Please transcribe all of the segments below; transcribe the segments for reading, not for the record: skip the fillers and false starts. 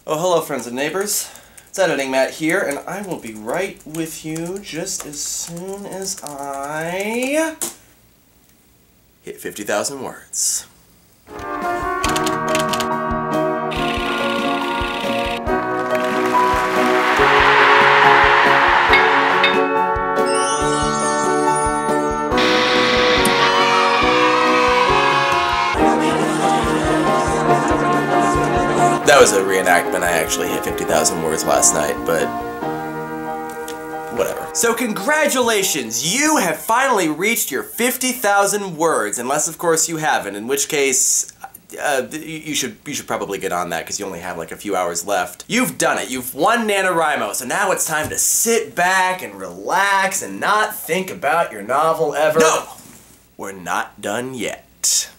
Oh, hello friends and neighbors. It's Editing Matt here, and I will be right with you just as soon as I hit 50,000 words. That was a reenactment. I actually hit 50,000 words last night, but whatever. So congratulations! You have finally reached your 50,000 words, unless of course you haven't, in which case you should probably get on that because you only have like a few hours left. You've done it. You've won NaNoWriMo, so now it's time to sit back and relax and not think about your novel ever. No! We're not done yet.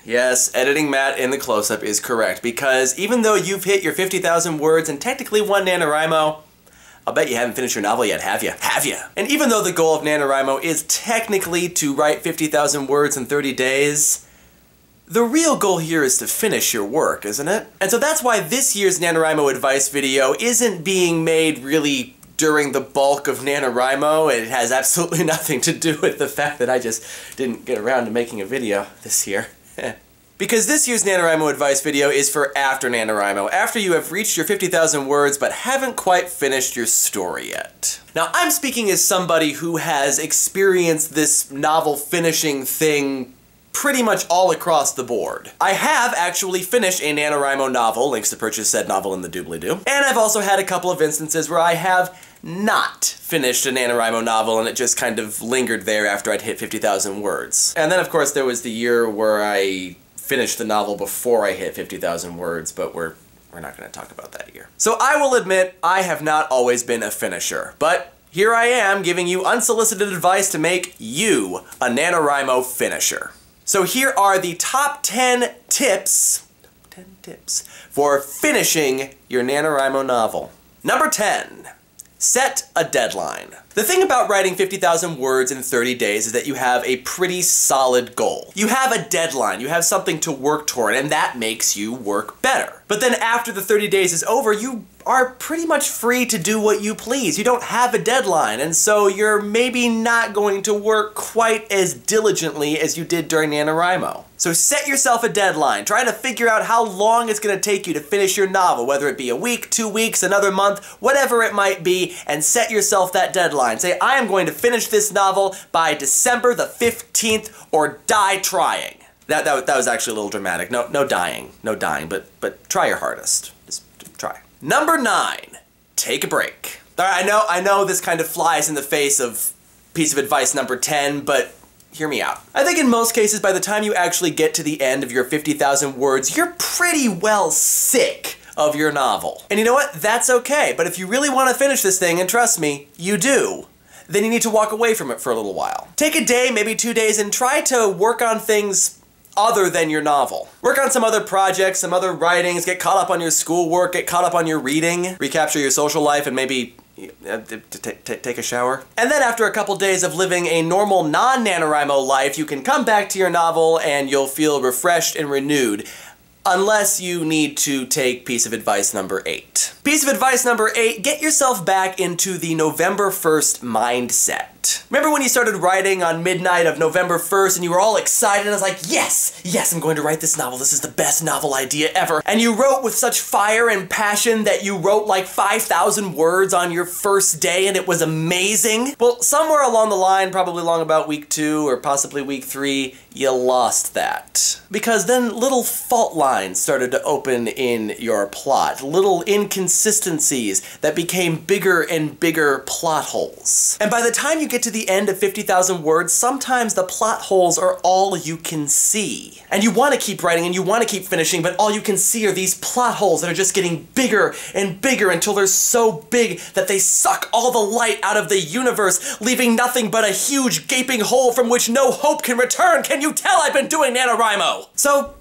Yes, Editing Matt in the close-up is correct, because even though you've hit your 50,000 words and technically won NaNoWriMo, I'll bet you haven't finished your novel yet, have you? Have you? And even though the goal of NaNoWriMo is technically to write 50,000 words in 30 days, the real goal here is to finish your work, isn't it? And so that's why this year's NaNoWriMo advice video isn't being made really during the bulk of NaNoWriMo. It has absolutely nothing to do with the fact that I just didn't get around to making a video this year. Because this year's NaNoWriMo advice video is for after NaNoWriMo, after you have reached your 50,000 words but haven't quite finished your story yet. Now, I'm speaking as somebody who has experienced this novel finishing thing pretty much all across the board. I have actually finished a NaNoWriMo novel, links to purchase said novel in the doobly-doo, and I've also had a couple of instances where I have not finished a NaNoWriMo novel and it just kind of lingered there after I'd hit 50,000 words. And then of course there was the year where I finished the novel before I hit 50,000 words, but we're not going to talk about that year. So I will admit, I have not always been a finisher, but here I am giving you unsolicited advice to make you a NaNoWriMo finisher. So here are the top 10 tips for finishing your NaNoWriMo novel. Number 10. Set a deadline. The thing about writing 50,000 words in 30 days is that you have a pretty solid goal. You have a deadline, you have something to work toward, and that makes you work better. But then after the 30 days is over, you are pretty much free to do what you please. You don't have a deadline, and so you're maybe not going to work quite as diligently as you did during NaNoWriMo. So set yourself a deadline. Try to figure out how long it's going to take you to finish your novel, whether it be a week, 2 weeks, another month, whatever it might be, and set yourself that deadline. Say, I am going to finish this novel by December the 15th or die trying. That was actually a little dramatic. No dying, but try your hardest. Just try. Number 9, take a break. All right, I know this kind of flies in the face of piece of advice number 10, but hear me out. I think in most cases, by the time you actually get to the end of your 50,000 words, you're pretty well sick of your novel. And you know what? That's okay, but if you really want to finish this thing, and trust me, you do, then you need to walk away from it for a little while. Take a day, maybe 2 days, and try to work on things other than your novel. Work on some other projects, some other writings, get caught up on your schoolwork, get caught up on your reading, recapture your social life, and maybe take a shower. And then after a couple days of living a normal non-NaNoWriMo life, you can come back to your novel and you'll feel refreshed and renewed. Unless you need to take piece of advice number 8. Piece of advice number 8, get yourself back into the November 1st mindset. Remember when you started writing on midnight of November 1st and you were all excited and I was like, yes, I'm going to write this novel. This is the best novel idea ever. And you wrote with such fire and passion that you wrote like 5,000 words on your first day and it was amazing. Well, somewhere along the line, probably along about week 2 or possibly week 3, you lost that. Because then little fault lines started to open in your plot. Little inconsistencies that became bigger and bigger plot holes. And by the time you get to the end of 50,000 words, sometimes the plot holes are all you can see. And you want to keep writing and you want to keep finishing, but all you can see are these plot holes that are just getting bigger and bigger until they're so big that they suck all the light out of the universe, leaving nothing but a huge gaping hole from which no hope can return. Can you tell I've been doing NaNoWriMo? So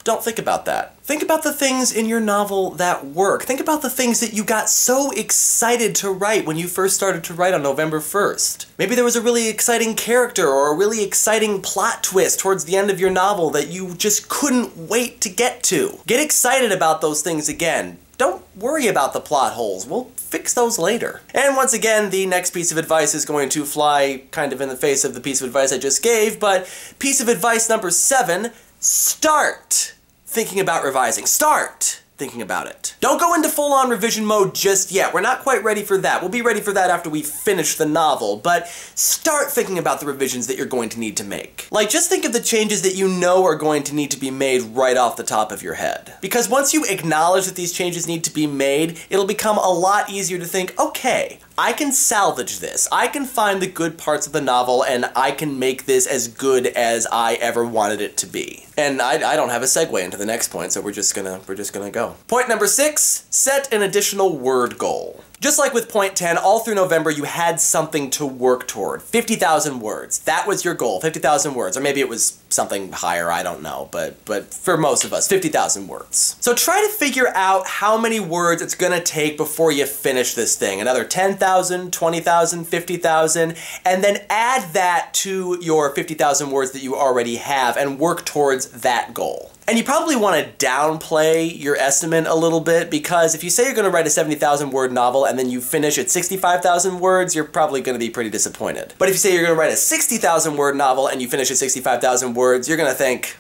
don't think about that. Think about the things in your novel that work. Think about the things that you got so excited to write when you first started to write on November 1st. Maybe there was a really exciting character or a really exciting plot twist towards the end of your novel that you just couldn't wait to get to. Get excited about those things again. Don't worry about the plot holes. We'll fix those later. And once again, the next piece of advice is going to fly kind of in the face of the piece of advice I just gave, but piece of advice number 7, start thinking about revising. Start thinking about it. Don't go into full-on revision mode just yet. We're not quite ready for that. We'll be ready for that after we finish the novel, but start thinking about the revisions that you're going to need to make. Like, just think of the changes that you know are going to need to be made right off the top of your head. Because once you acknowledge that these changes need to be made, it'll become a lot easier to think, okay, I can salvage this. I can find the good parts of the novel and I can make this as good as I ever wanted it to be. And I don't have a segue into the next point, so we're just gonna go. Point number 6, set an additional word goal. Just like with point 10, all through November you had something to work toward. 50,000 words. That was your goal, 50,000 words. Or maybe it was something higher, I don't know. But for most of us, 50,000 words. So try to figure out how many words it's gonna take before you finish this thing. Another 10,000, 20,000, 50,000, and then add that to your 50,000 words that you already have and work towards that goal. And you probably want to downplay your estimate a little bit, because if you say you're going to write a 70,000 word novel and then you finish at 65,000 words, you're probably going to be pretty disappointed. But if you say you're going to write a 60,000 word novel and you finish at 65,000 words, you're going to think,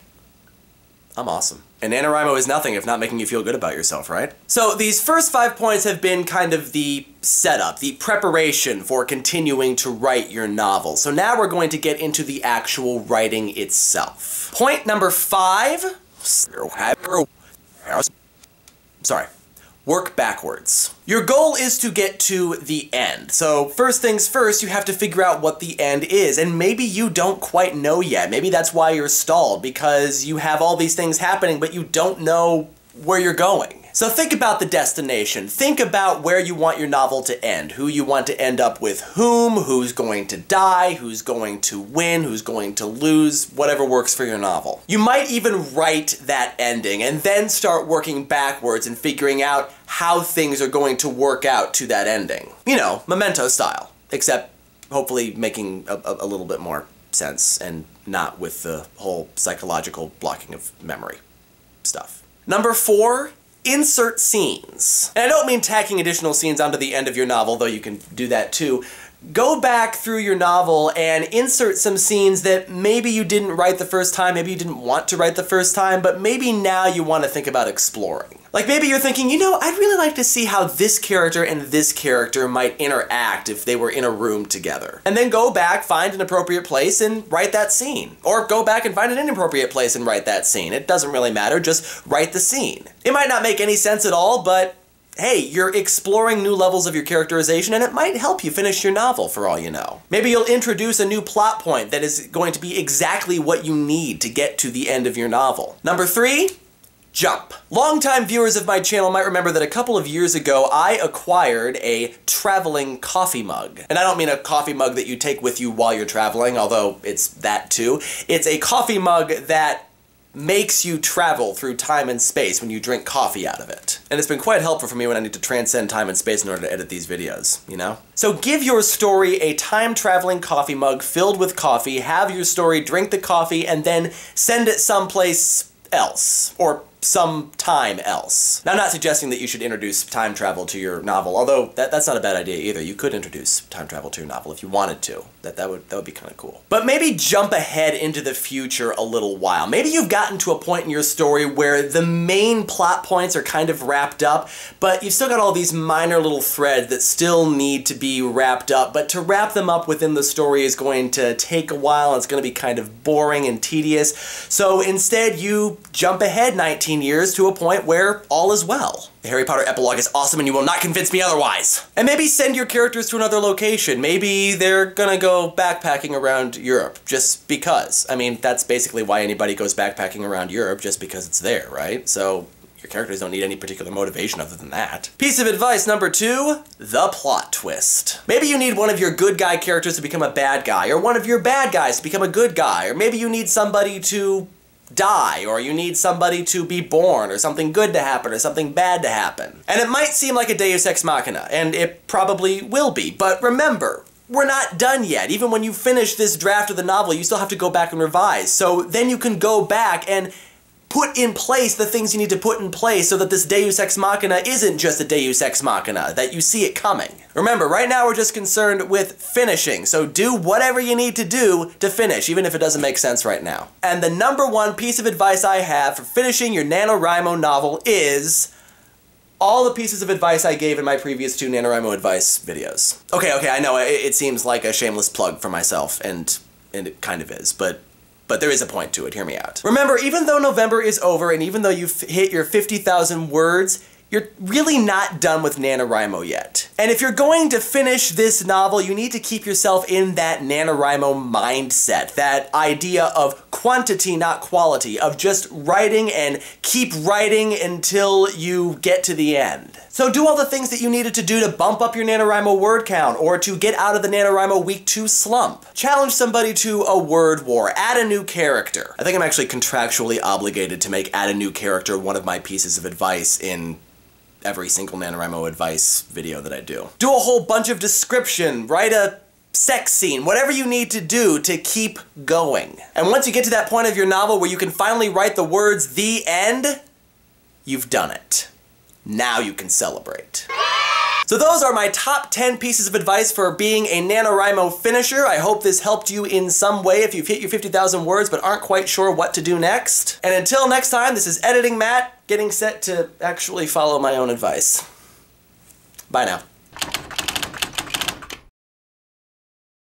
I'm awesome. And NaNoWriMo is nothing if not making you feel good about yourself, right? So these first 5 points have been kind of the setup, the preparation for continuing to write your novel. So now we're going to get into the actual writing itself. Point number 5... Sorry. Work backwards. Your goal is to get to the end. So first things first, you have to figure out what the end is. And maybe you don't quite know yet. Maybe that's why you're stalled, because you have all these things happening, but you don't know where you're going. So think about the destination. Think about where you want your novel to end, who you want to end up with whom, who's going to die, who's going to win, who's going to lose, whatever works for your novel. You might even write that ending and then start working backwards and figuring out how things are going to work out to that ending. You know, Memento style, except hopefully making a little bit more sense and not with the whole psychological blocking of memory stuff. Number 4, insert scenes. And I don't mean tacking additional scenes onto the end of your novel, though you can do that too. Go back through your novel and insert some scenes that maybe you didn't write the first time, maybe you didn't want to write the first time, but maybe now you want to think about exploring. Like maybe you're thinking, you know, I'd really like to see how this character and this character might interact if they were in a room together. And then go back, find an appropriate place, and write that scene. Or go back and find an inappropriate place and write that scene. It doesn't really matter, just write the scene. It might not make any sense at all, but hey, you're exploring new levels of your characterization and it might help you finish your novel for all you know. Maybe you'll introduce a new plot point that is going to be exactly what you need to get to the end of your novel. Number 3, jump. Longtime viewers of my channel might remember that a couple of years ago I acquired a traveling coffee mug. And I don't mean a coffee mug that you take with you while you're traveling, although it's that too. It's a coffee mug that makes you travel through time and space when you drink coffee out of it. And it's been quite helpful for me when I need to transcend time and space in order to edit these videos, you know? So give your story a time-traveling coffee mug filled with coffee, have your story drink the coffee, and then send it someplace else, or some time else. Now, I'm not suggesting that you should introduce time travel to your novel, although that's not a bad idea either. You could introduce time travel to your novel if you wanted to. That would be kind of cool. But maybe jump ahead into the future a little while. Maybe you've gotten to a point in your story where the main plot points are kind of wrapped up, but you've still got all these minor little threads that still need to be wrapped up, but to wrap them up within the story is going to take a while, and it's going to be kind of boring and tedious. So instead, you jump ahead 19 years to a point where all is well. The Harry Potter epilogue is awesome and you will not convince me otherwise. And maybe send your characters to another location. Maybe they're gonna go backpacking around Europe just because. I mean, that's basically why anybody goes backpacking around Europe, just because it's there, right? So your characters don't need any particular motivation other than that. Piece of advice number 2, the plot twist. Maybe you need one of your good guy characters to become a bad guy, or one of your bad guys to become a good guy, or maybe you need somebody to die, or you need somebody to be born, or something good to happen, or something bad to happen. And it might seem like a deus ex machina, and it probably will be, but remember, we're not done yet. Even when you finish this draft of the novel, you still have to go back and revise. So then you can go back and put in place the things you need to put in place so that this deus ex machina isn't just a deus ex machina, that you see it coming. Remember, right now we're just concerned with finishing, so do whatever you need to do to finish, even if it doesn't make sense right now. And the #1 piece of advice I have for finishing your NaNoWriMo novel is all the pieces of advice I gave in my previous 2 NaNoWriMo advice videos. Okay, I know it seems like a shameless plug for myself, and it kind of is, but there is a point to it, hear me out. Remember, even though November is over, and even though you've hit your 50,000 words, you're really not done with NaNoWriMo yet. And if you're going to finish this novel, you need to keep yourself in that NaNoWriMo mindset, that idea of quantity, not quality, of just writing and keep writing until you get to the end. So do all the things that you needed to do to bump up your NaNoWriMo word count, or to get out of the NaNoWriMo Week 2 slump. Challenge somebody to a word war, add a new character. I think I'm actually contractually obligated to make add a new character one of my pieces of advice in every single NaNoWriMo advice video that I do. Do a whole bunch of description, write a sex scene, whatever you need to do to keep going. And once you get to that point of your novel where you can finally write the words "the end," you've done it. Now you can celebrate. So those are my top 10 pieces of advice for being a NaNoWriMo finisher. I hope this helped you in some way if you've hit your 50,000 words but aren't quite sure what to do next. And until next time, this is Editing Matt, getting set to actually follow my own advice. Bye now.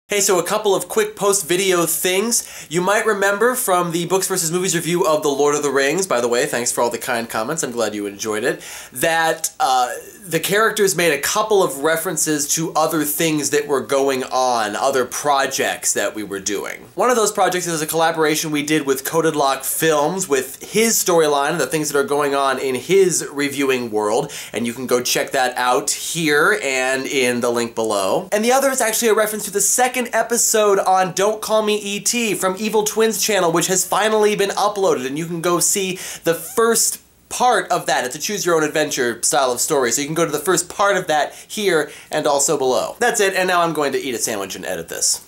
Hey, so a couple of quick post-video things. You might remember from the Books vs. Movies review of The Lord of the Rings, by the way, thanks for all the kind comments, I'm glad you enjoyed it, that the characters made a couple of references to other things that were going on, other projects that we were doing. One of those projects is a collaboration we did with Coded Lock Films with his storyline, the things that are going on in his reviewing world, and you can go check that out here and in the link below. And the other is actually a reference to the second episode on Don't Call Me E.T. from Evil Twins channel, which has finally been uploaded, and you can go see the first part of that. It's a choose-your-own-adventure style of story, so you can go to the first part of that here and also below. That's it, and now I'm going to eat a sandwich and edit this.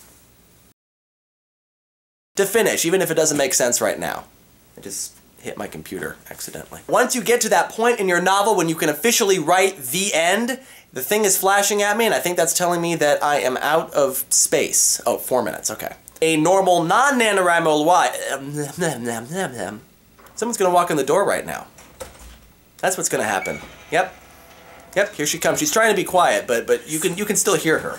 To finish, even if it doesn't make sense right now. I just hit my computer accidentally. Once you get to that point in your novel when you can officially write the end, the thing is flashing at me, and I think that's telling me that I am out of space. Oh, 4 minutes, okay. A normal, non-NaNoWriMo Someone's gonna walk in the door right now. That's what's gonna happen. Yep, here she comes. She's trying to be quiet, but you can still hear her.